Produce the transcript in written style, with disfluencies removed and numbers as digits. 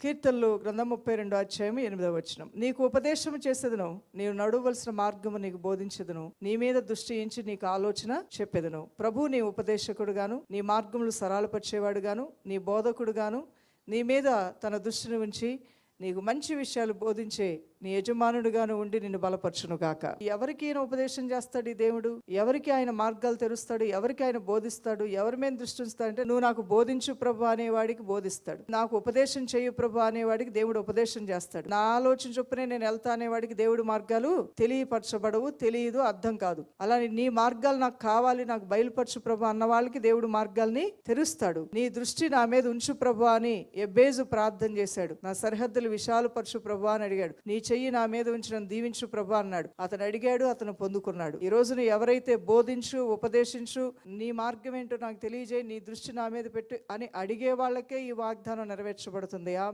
కీర్తనలు గ్రంథం 32:8. నీకు ఉపదేశము చేసేదను, నీవు నడవలసిన మార్గము నీకు బోధించదును, నీ మీద దృష్టి ఉంచి నీకు ఆలోచన చెప్పెదను. ప్రభు నీ ఉపదేశకుడు గాను, నీ మార్గములు సరళపరిచేవాడు గాను, నీ బోధకుడు గాను, నీ మీద తన దృష్టిని ఉంచి నీకు మంచి విషయాలు బోధించే నీ యజమానుడుగాను ఉండి నిన్ను బలపరచును గాక. ఎవరికి ఆయన ఉపదేశం చేస్తాడు ఈ దేవుడు? ఎవరికి ఆయన మార్గాలు తెరుస్తాడు? ఎవరికి ఆయన బోధిస్తాడు? ఎవరి మీద దృష్టి ఉంచుతాడంటే, నువ్వు నాకు బోధించు ప్రభు అనేవాడికి బోధిస్తాడు, నాకు ఉపదేశం చేయు ప్రభు అనేవాడికి దేవుడు ఉపదేశం చేస్తాడు, నా ఆలోచన చొప్పునే నేను వెళ్తా అనేవాడికి దేవుడు మార్గాలు తెలియపరచబడవు, తెలియదు, అర్థం కాదు. అలానే నీ మార్గాలు నాకు కావాలి, నాకు బయలుపరచు ప్రభు అన్న వాళ్ళకి దేవుడు మార్గాల్ని తెరుస్తాడు. నీ దృష్టి నా మీద ఉంచు ప్రభు అని ఎబ్బేజు ప్రార్థన చేశాడు. నా సరిహద్దులు విశాలపరచు ప్రభు అని అడిగాడు. నీ చెయ్యి నా మీద ఉంచి నన్ను దీవించు ప్రభు అన్నాడు. అతను అడిగాడు, అతను పొందుకున్నాడు. ఈ రోజున ఎవరైతే బోధించు, ఉపదేశించు, నీ మార్గం ఏంటో నాకు తెలియజేయి, నీ దృష్టి నా మీద పెట్టు అని అడిగే వాళ్ళకే ఈ వాగ్దానం నెరవేర్చబడుతుంది.